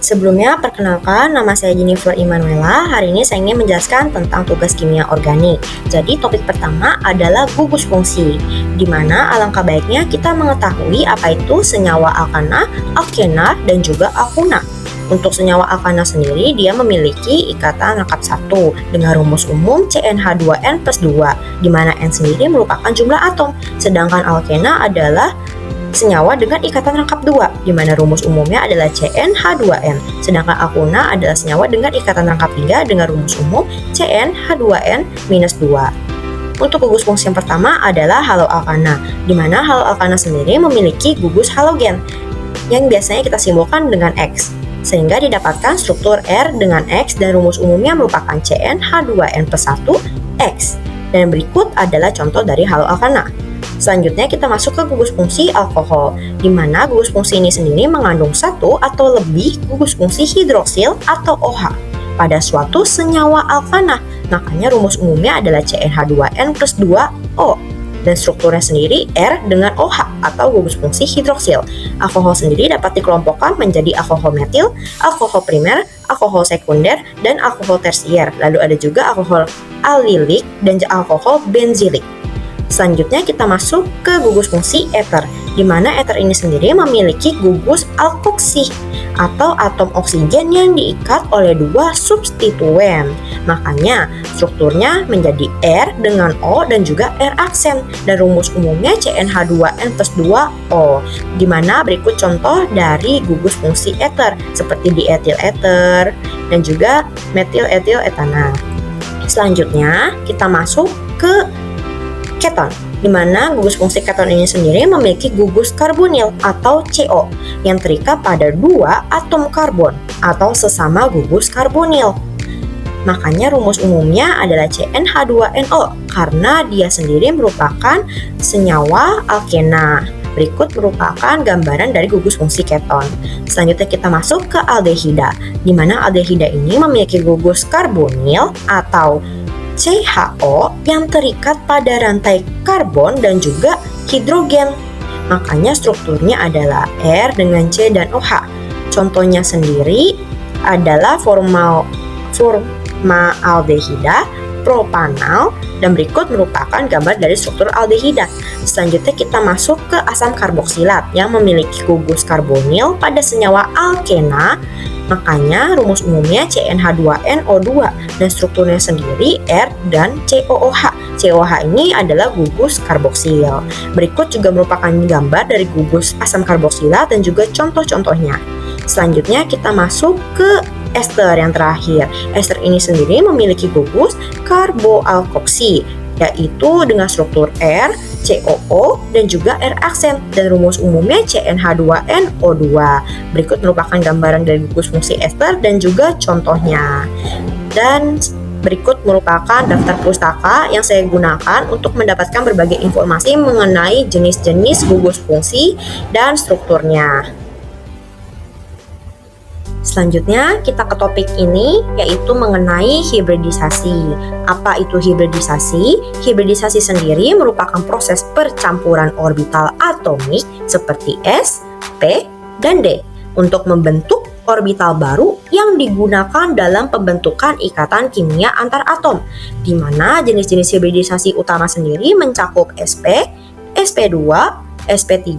Sebelumnya, perkenalkan, nama saya Jennifer Immanuela. Hari ini saya ingin menjelaskan tentang tugas kimia organik. Jadi, topik pertama adalah gugus fungsi, di mana alangkah baiknya kita mengetahui apa itu senyawa alkana, alkena, dan juga alkuna. Untuk senyawa alkana sendiri, dia memiliki ikatan rangkap 1 dengan rumus umum CnH2n+2, di mana N sendiri merupakan jumlah atom, sedangkan alkena adalah senyawa dengan ikatan rangkap 2, di mana rumus umumnya adalah CnH2n, sedangkan alkuna adalah senyawa dengan ikatan rangkap 3 dengan rumus umum CnH2n-2. Untuk gugus fungsi yang pertama adalah haloalkana, di mana haloalkana sendiri memiliki gugus halogen, yang biasanya kita simbolkan dengan X, sehingga didapatkan struktur R dengan X dan rumus umumnya merupakan CnH2n+1X. Dan berikut adalah contoh dari haloalkana. Selanjutnya kita masuk ke gugus fungsi alkohol, di mana gugus fungsi ini sendiri mengandung satu atau lebih gugus fungsi hidroksil atau OH pada suatu senyawa alkana. Makanya rumus umumnya adalah CnH2n+2O. Dan strukturnya sendiri R dengan OH atau gugus fungsi hidroksil. Alkohol sendiri dapat dikelompokkan menjadi alkohol metil, alkohol primer, alkohol sekunder, dan alkohol tersier. Lalu ada juga alkohol alilik dan alkohol benzilik. Selanjutnya kita masuk ke gugus fungsi eter, di mana eter ini sendiri memiliki gugus alkoksi atau atom oksigen yang diikat oleh dua substituen. Makanya strukturnya menjadi R dengan O dan juga R aksen, dan rumus umumnya CnH2n+2O, di mana berikut contoh dari gugus fungsi eter seperti diethil eter dan juga metil etil etana. Selanjutnya kita masuk ke keton, di mana gugus fungsi keton ini sendiri memiliki gugus karbonil atau CO yang terikat pada dua atom karbon atau sesama gugus karbonil. Makanya rumus umumnya adalah CnH2nO karena dia sendiri merupakan senyawa alkena. Berikut merupakan gambaran dari gugus fungsi keton. Selanjutnya kita masuk ke aldehida, di mana aldehida ini memiliki gugus karbonil atau CHO yang terikat pada rantai karbon dan juga hidrogen. Makanya strukturnya adalah R dengan C dan OH. Contohnya sendiri adalah formaldehida, propanal, dan berikut merupakan gambar dari struktur aldehida. Selanjutnya kita masuk ke asam karboksilat yang memiliki gugus karbonil pada senyawa alkena. Makanya rumus umumnya CnH2nO2 dan strukturnya sendiri R dan COOH. COOH ini adalah gugus karboksil. Berikut juga merupakan gambar dari gugus asam karboksilat dan juga contoh-contohnya. Selanjutnya kita masuk ke ester yang terakhir. Ester ini sendiri memiliki gugus karboalkoksi, yaitu dengan struktur R, COO, dan juga R aksen, dan rumus umumnya CnH2nO2. Berikut merupakan gambaran dari gugus fungsi ester dan juga contohnya. Dan berikut merupakan daftar pustaka yang saya gunakan untuk mendapatkan berbagai informasi mengenai jenis-jenis gugus fungsi dan strukturnya. Selanjutnya kita ke topik ini, yaitu mengenai hibridisasi. Apa itu hibridisasi? Hibridisasi sendiri merupakan proses percampuran orbital atomik seperti S, P, dan D untuk membentuk orbital baru yang digunakan dalam pembentukan ikatan kimia antar atom, di mana jenis-jenis hibridisasi utama sendiri mencakup SP, SP2, SP3,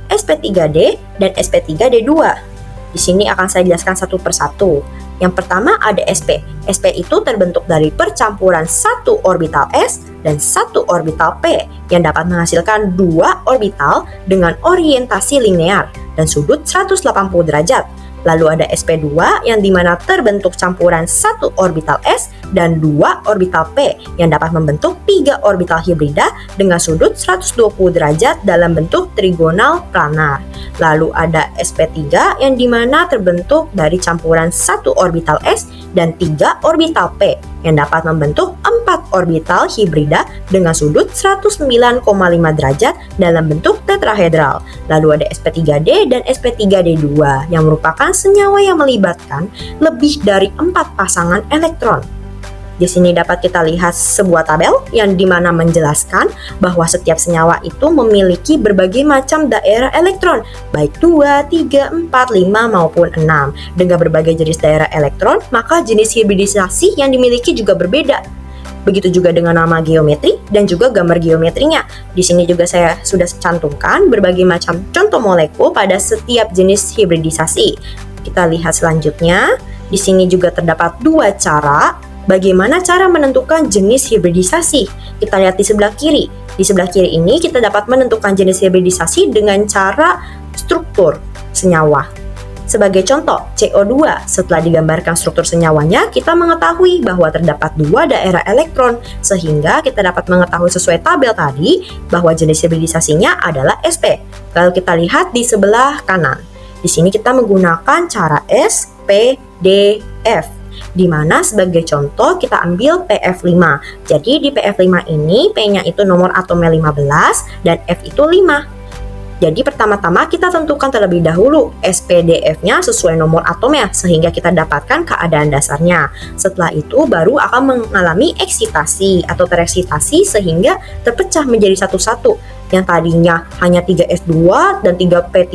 SP3D, dan SP3D2. Di sini akan saya jelaskan satu persatu. Yang pertama ada SP. SP itu terbentuk dari percampuran satu orbital S dan satu orbital P yang dapat menghasilkan dua orbital dengan orientasi linear dan sudut 180 derajat. Lalu ada SP2 yang dimana terbentuk campuran satu orbital S dan dua orbital P yang dapat membentuk 3 orbital hibrida dengan sudut 120 derajat dalam bentuk trigonal planar. Lalu ada SP3 yang dimana terbentuk dari campuran satu orbital S dan 3 orbital P yang dapat membentuk 4 orbital hibrida dengan sudut 109,5 derajat dalam bentuk tetrahedral. Lalu ada SP3D dan SP3D2 yang merupakan senyawa yang melibatkan lebih dari 4 pasangan elektron. Di sini dapat kita lihat sebuah tabel yang dimana menjelaskan bahwa setiap senyawa itu memiliki berbagai macam daerah elektron, baik 2, 3, 4, 5 maupun 6. Dengan berbagai jenis daerah elektron, maka jenis hibridisasi yang dimiliki juga berbeda. Begitu juga dengan nama geometri dan juga gambar geometrinya. Di sini juga saya sudah cantumkan berbagai macam contoh molekul pada setiap jenis hibridisasi. Kita lihat selanjutnya. Di sini juga terdapat dua cara bagaimana cara menentukan jenis hibridisasi. Kita lihat di sebelah kiri. Di sebelah kiri ini kita dapat menentukan jenis hibridisasi dengan cara struktur senyawa. Sebagai contoh, CO2, setelah digambarkan struktur senyawanya, kita mengetahui bahwa terdapat dua daerah elektron, sehingga kita dapat mengetahui sesuai tabel tadi bahwa jenis hibridisasinya adalah sp. Lalu kita lihat di sebelah kanan. Di sini kita menggunakan cara SPDF, di mana sebagai contoh kita ambil PF5. Jadi di PF5 ini P-nya itu nomor atomnya 15 dan F itu 5. Jadi pertama-tama kita tentukan terlebih dahulu SPDF-nya sesuai nomor atomnya sehingga kita dapatkan keadaan dasarnya. Setelah itu baru akan mengalami eksitasi atau tereksitasi sehingga terpecah menjadi satu-satu. Yang tadinya hanya 3S2 dan 3P3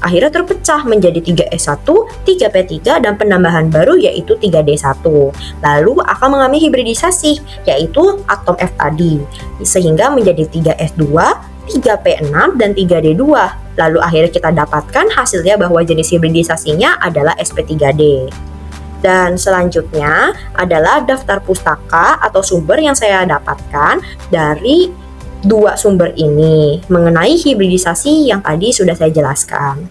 akhirnya terpecah menjadi 3S1, 3P3 dan penambahan baru yaitu 3D1. Lalu akan mengalami hibridisasi yaitu atom F tadi sehingga menjadi 3S2, 3P6 dan 3D2. Lalu akhirnya kita dapatkan hasilnya bahwa jenis hibridisasinya adalah sp3d. Dan selanjutnya adalah daftar pustaka atau sumber yang saya dapatkan dari dua sumber ini mengenai hibridisasi yang tadi sudah saya jelaskan.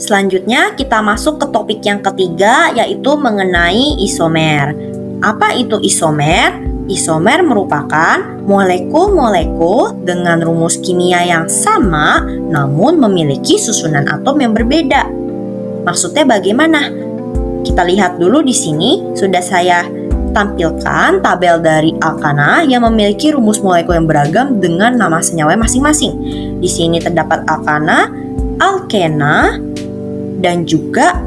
Selanjutnya kita masuk ke topik yang ketiga yaitu mengenai isomer. Apa itu isomer? Isomer merupakan molekul-molekul dengan rumus kimia yang sama namun memiliki susunan atom yang berbeda. Maksudnya bagaimana? Kita lihat dulu di sini sudah saya tampilkan tabel dari alkana yang memiliki rumus molekul yang beragam dengan nama senyawa masing-masing. Di sini terdapat alkana, alkena, dan juga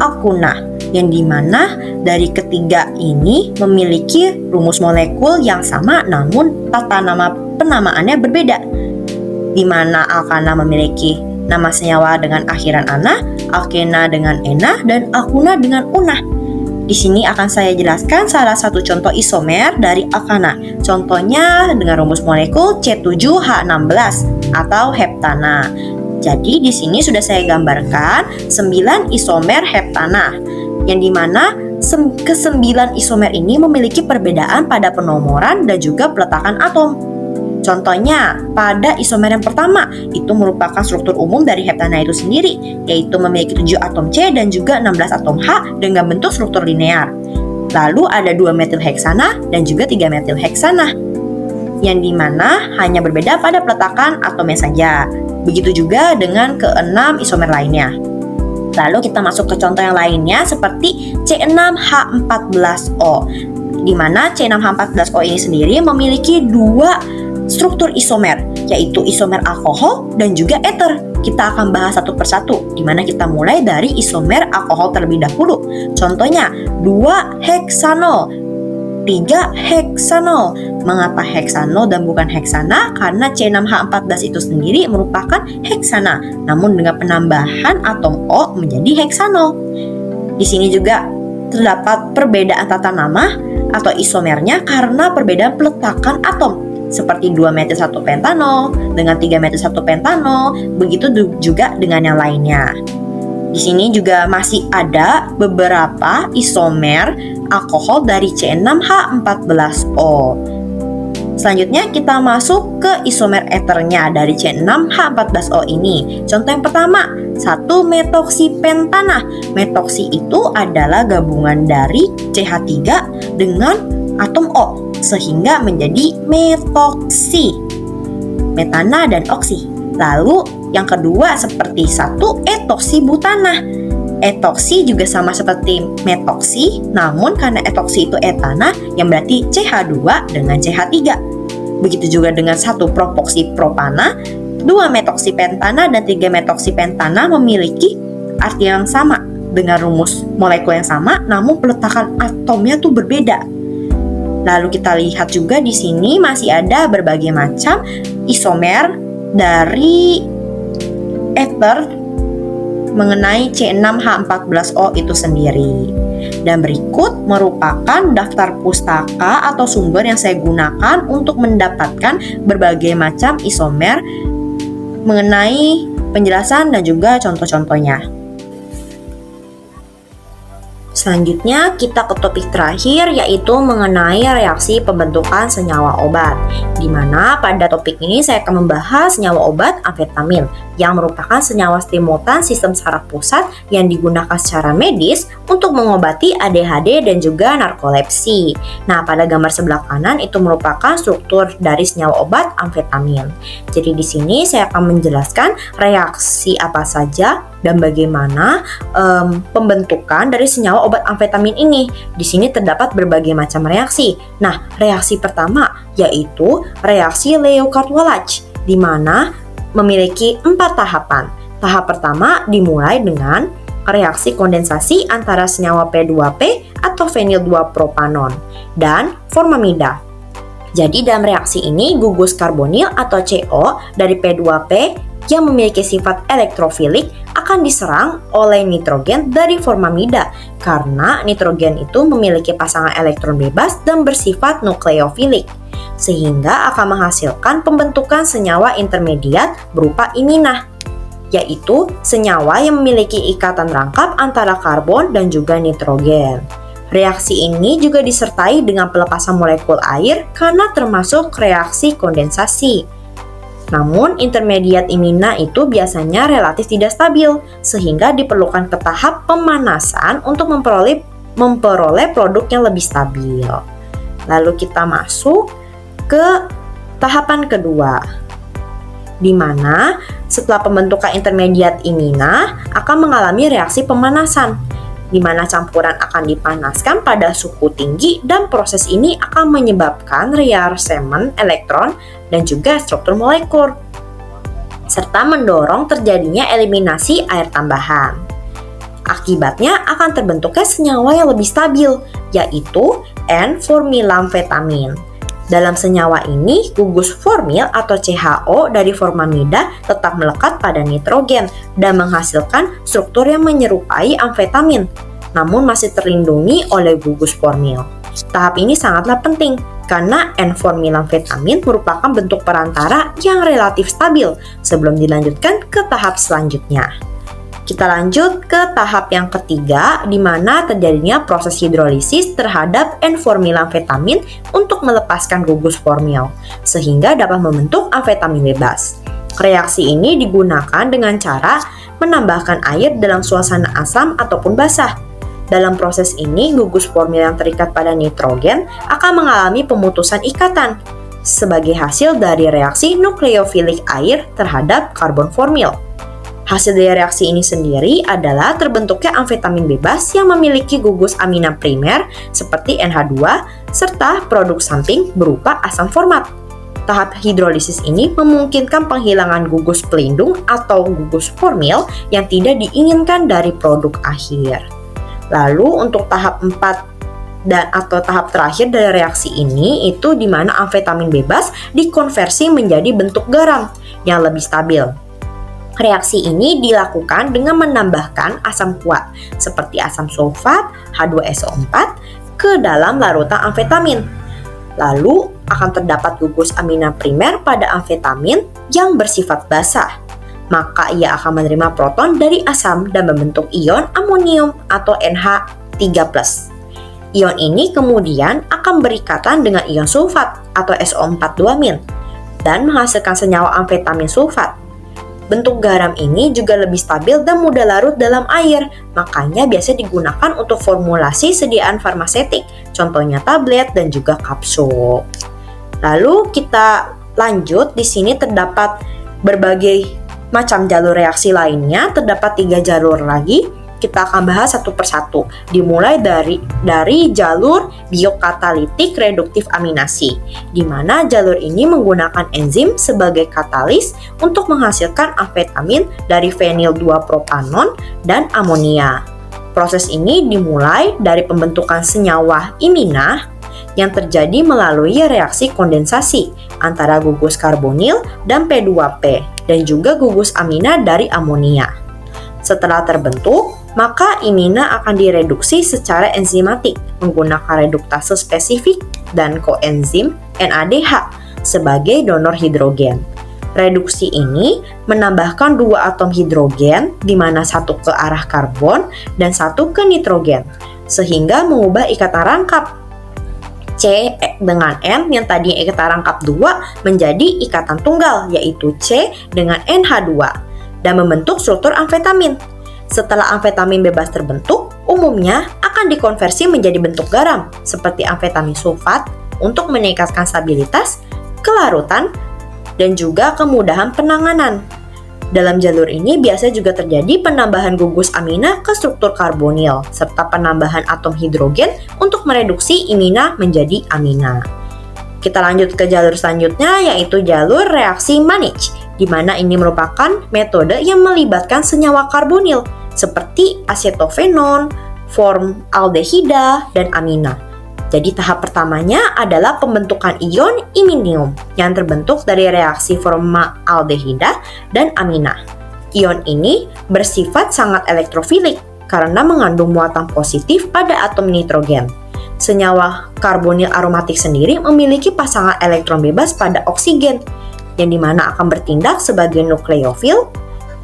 alkuna, yang dimana dari ketiga ini memiliki rumus molekul yang sama namun tata nama penamaannya berbeda. Di mana alkana memiliki nama senyawa dengan akhiran ana, alkena dengan ena, dan alkuna dengan una. Di sini akan saya jelaskan salah satu contoh isomer dari alkana. Contohnya dengan rumus molekul C7H16 atau heptana. Jadi di sini sudah saya gambarkan 9 isomer heptana, yang dimana ke-9 isomer ini memiliki perbedaan pada penomoran dan juga peletakan atom. Contohnya, pada isomer yang pertama, itu merupakan struktur umum dari heptana itu sendiri, yaitu memiliki 7 atom C dan juga 16 atom H dengan bentuk struktur linear. Lalu ada 2 metilheksana dan juga 3 metilheksana, yang dimana hanya berbeda pada peletakan atomnya saja. Begitu juga dengan ke-6 isomer lainnya. Lalu kita masuk ke contoh yang lainnya seperti C6H14O, di mana C6H14O ini sendiri memiliki 2 struktur isomer, yaitu isomer alkohol dan juga eter. Kita akan bahas satu persatu, di mana kita mulai dari isomer alkohol terlebih dahulu. Contohnya 2-heksanol, 3-heksanol. Mengapa heksanol dan bukan heksana? Karena C6H14 itu sendiri merupakan heksana, namun dengan penambahan atom O menjadi heksanol. Di sini juga terdapat perbedaan tata nama atau isomernya karena perbedaan peletakan atom. Seperti 2-metil-1-pentanol dengan 3-metil-1-pentanol, begitu juga dengan yang lainnya. Di sini juga masih ada beberapa isomer alkohol dari C6H14O. Selanjutnya kita masuk ke isomer eternya dari C6H14O ini. Contoh yang pertama, 1-metoksipentana. Metoksi itu adalah gabungan dari CH3 dengan atom O sehingga menjadi metoksi, metana dan oksi. Lalu yang kedua seperti 1-etoksibutana. Etoksi juga sama seperti metoksi, namun karena etoksi itu etana yang berarti CH2 dengan CH3. Begitu juga dengan 1-propoksipropana, 2-metoksipentana dan 3-metoksipentana memiliki arti yang sama dengan rumus molekul yang sama, namun peletakan atomnya tuh berbeda. Lalu kita lihat juga di sini masih ada berbagai macam isomer dari ether mengenai C6H14O itu sendiri. Dan berikut merupakan daftar pustaka atau sumber yang saya gunakan untuk mendapatkan berbagai macam isomer mengenai penjelasan dan juga contoh-contohnya. Selanjutnya kita ke topik terakhir, yaitu mengenai reaksi pembentukan senyawa obat, di mana pada topik ini saya akan membahas senyawa obat amfetamin yang merupakan senyawa stimulan sistem saraf pusat yang digunakan secara medis untuk mengobati ADHD dan juga narkolepsi. Nah, pada gambar sebelah kanan itu merupakan struktur dari senyawa obat amfetamin. Jadi di sini saya akan menjelaskan reaksi apa saja dan bagaimana pembentukan dari senyawa obat amfetamin ini. Di sini terdapat berbagai macam reaksi. Nah, reaksi pertama yaitu reaksi Leo-Cartwright, di mana memiliki 4 tahapan. Tahap pertama dimulai dengan reaksi kondensasi antara senyawa P2P atau fenyl 2-propanon dan formamida. Jadi dalam reaksi ini gugus karbonil atau CO dari P2P yang memiliki sifat elektrofilik akan diserang oleh nitrogen dari formamida karena nitrogen itu memiliki pasangan elektron bebas dan bersifat nukleofilik, sehingga akan menghasilkan pembentukan senyawa intermediat berupa imina, yaitu senyawa yang memiliki ikatan rangkap antara karbon dan juga nitrogen. Reaksi ini juga disertai dengan pelepasan molekul air karena termasuk reaksi kondensasi. Namun, intermediat imina itu biasanya relatif tidak stabil, sehingga diperlukan ke tahap pemanasan untuk memperoleh produk yang lebih stabil. Lalu kita masuk ke tahapan kedua, di mana setelah pembentukan intermediat imina akan mengalami reaksi pemanasan, di mana campuran akan dipanaskan pada suhu tinggi dan proses ini akan menyebabkan rearrangement elektron dan juga struktur molekul, serta mendorong terjadinya eliminasi air tambahan. Akibatnya akan terbentuknya senyawa yang lebih stabil, yaitu N-formilamfetamin. Dalam senyawa ini, gugus formil atau CHO dari formamida tetap melekat pada nitrogen dan menghasilkan struktur yang menyerupai amfetamin, namun masih terlindungi oleh gugus formil. Tahap ini sangatlah penting karena N-formilamfetamin merupakan bentuk perantara yang relatif stabil sebelum dilanjutkan ke tahap selanjutnya. Kita lanjut ke tahap yang ketiga, di mana terjadinya proses hidrolisis terhadap N-formilamfetamin untuk melepaskan gugus formil, sehingga dapat membentuk amfetamin bebas. Reaksi ini digunakan dengan cara menambahkan air dalam suasana asam ataupun basah. Dalam proses ini, gugus formil yang terikat pada nitrogen akan mengalami pemutusan ikatan, sebagai hasil dari reaksi nukleofilik air terhadap karbon formil. Hasil dari reaksi ini sendiri adalah terbentuknya amfetamin bebas yang memiliki gugus amina primer seperti NH2 serta produk samping berupa asam format. Tahap hidrolisis ini memungkinkan penghilangan gugus pelindung atau gugus formil yang tidak diinginkan dari produk akhir. Lalu untuk tahap 4 atau tahap terakhir dari reaksi ini itu di mana amfetamin bebas dikonversi menjadi bentuk garam yang lebih stabil. Reaksi ini dilakukan dengan menambahkan asam kuat seperti asam sulfat H2SO4 ke dalam larutan amfetamin. Lalu akan terdapat gugus amina primer pada amfetamin yang bersifat basah. Maka ia akan menerima proton dari asam dan membentuk ion amonium atau NH3+. Ion ini kemudian akan berikatan dengan ion sulfat atau SO4-2- dan menghasilkan senyawa amfetamin sulfat. Bentuk garam ini juga lebih stabil dan mudah larut dalam air, makanya biasa digunakan untuk formulasi sediaan farmaseutik, contohnya tablet dan juga kapsul. Lalu kita lanjut, di sini terdapat berbagai macam jalur reaksi lainnya, terdapat 3 jalur lagi. Kita akan bahas satu persatu, dimulai dari jalur biokatalitik reduktif aminasi, di mana jalur ini menggunakan enzim sebagai katalis untuk menghasilkan amfetamin dari fenyl 2-propanon dan amonia. Proses ini dimulai dari pembentukan senyawa imina yang terjadi melalui reaksi kondensasi antara gugus karbonil dan P2P dan juga gugus amina dari amonia. Setelah terbentuk, maka imina akan direduksi secara enzimatik menggunakan reduktase spesifik dan koenzim NADH sebagai donor hidrogen. Reduksi ini menambahkan dua atom hidrogen di mana satu ke arah karbon dan satu ke nitrogen, sehingga mengubah ikatan rangkap C dengan N yang tadinya ikatan rangkap 2 menjadi ikatan tunggal, yaitu C dengan NH2, dan membentuk struktur amfetamin. Setelah amfetamin bebas terbentuk, umumnya akan dikonversi menjadi bentuk garam, seperti amfetamin sulfat untuk meningkatkan stabilitas, kelarutan, dan juga kemudahan penanganan. Dalam jalur ini biasa juga terjadi penambahan gugus amina ke struktur karbonil, serta penambahan atom hidrogen untuk mereduksi imina menjadi amina. Kita lanjut ke jalur selanjutnya, yaitu jalur reaksi Mannich, di mana ini merupakan metode yang melibatkan senyawa karbonil, seperti asetofenon, formaldehida, dan amina. Jadi tahap pertamanya adalah pembentukan ion iminium yang terbentuk dari reaksi formaldehida dan amina. Ion ini bersifat sangat elektrofilik karena mengandung muatan positif pada atom nitrogen. Senyawa karbonil aromatik sendiri memiliki pasangan elektron bebas pada oksigen, yang dimana akan bertindak sebagai nukleofil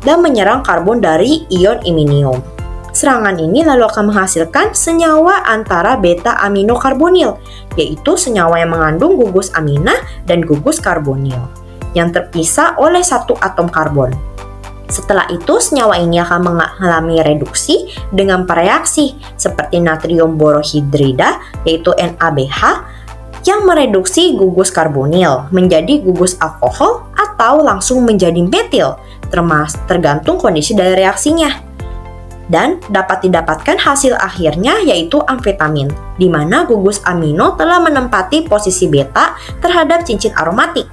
dan menyerang karbon dari ion iminium. Serangan ini lalu akan menghasilkan senyawa antara beta-aminokarbonil, yaitu senyawa yang mengandung gugus amina dan gugus karbonil, yang terpisah oleh satu atom karbon. Setelah itu, senyawa ini akan mengalami reduksi dengan bereaksi seperti natrium borohidrida, yaitu NaBH, yang mereduksi gugus karbonil menjadi gugus alkohol atau langsung menjadi metil, tergantung kondisi dari reaksinya. Dan dapat didapatkan hasil akhirnya yaitu amfetamin, di mana gugus amino telah menempati posisi beta terhadap cincin aromatik.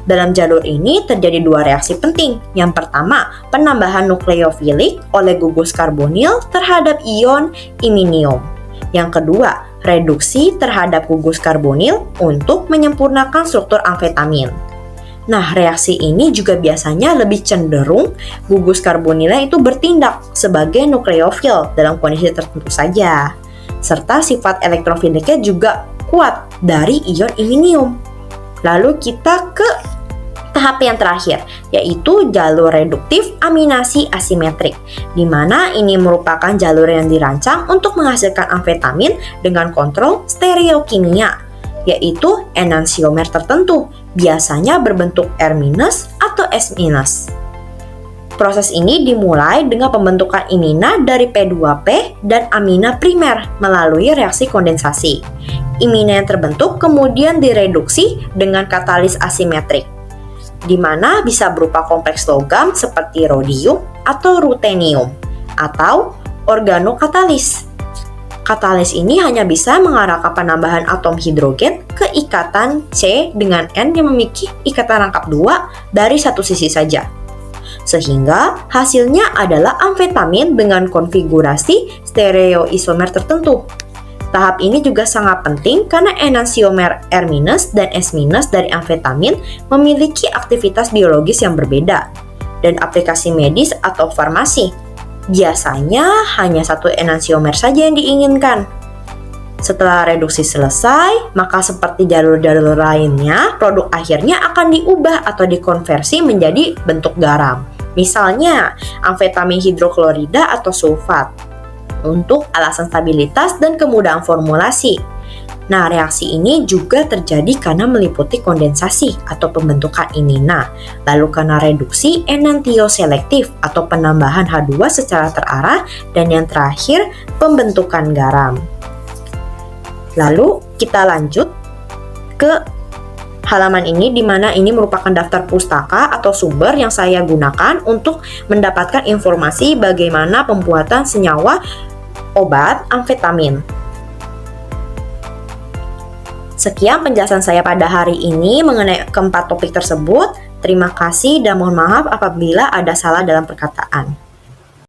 Dalam jalur ini terjadi dua reaksi penting. Yang pertama, penambahan nukleofilik oleh gugus karbonil terhadap ion iminium. Yang kedua, reduksi terhadap gugus karbonil untuk menyempurnakan struktur amfetamin. Nah, reaksi ini juga biasanya lebih cenderung gugus karbonilnya itu bertindak sebagai nukleofil dalam kondisi tertentu saja. Serta sifat elektrofiliknya juga kuat dari ion iminium. Lalu kita ke tahap yang terakhir, yaitu jalur reduktif aminasi asimetrik, di mana ini merupakan jalur yang dirancang untuk menghasilkan amfetamin dengan kontrol stereokimia, yaitu enantiomer tertentu, biasanya berbentuk R- atau S-. Proses ini dimulai dengan pembentukan imina dari P2P dan amina primer melalui reaksi kondensasi. Imina yang terbentuk kemudian direduksi dengan katalis asimetrik, di mana bisa berupa kompleks logam seperti rhodium atau rutenium, atau organokatalis. Katalis ini hanya bisa mengarahkan penambahan atom hidrogen ke ikatan C dengan N yang memiliki ikatan rangkap 2 dari satu sisi saja. Sehingga hasilnya adalah amfetamin dengan konfigurasi stereoisomer tertentu. Tahap ini juga sangat penting karena enantiomer R- dan S- dari amfetamin memiliki aktivitas biologis yang berbeda dan aplikasi medis atau farmasi. Biasanya hanya satu enantiomer saja yang diinginkan. Setelah reduksi selesai, maka seperti jalur-jalur lainnya, produk akhirnya akan diubah atau dikonversi menjadi bentuk garam. Misalnya, amfetamin hidroklorida atau sulfat, untuk alasan stabilitas dan kemudahan formulasi. Nah, reaksi ini juga terjadi karena meliputi kondensasi atau pembentukan imina, lalu karena reduksi enantioselektif atau penambahan H2 secara terarah, dan yang terakhir pembentukan garam. Lalu kita lanjut ke halaman ini, di mana ini merupakan daftar pustaka atau sumber yang saya gunakan untuk mendapatkan informasi bagaimana pembuatan senyawa obat amfetamin. Sekian penjelasan saya pada hari ini mengenai keempat topik tersebut. Terima kasih dan mohon maaf apabila ada salah dalam perkataan.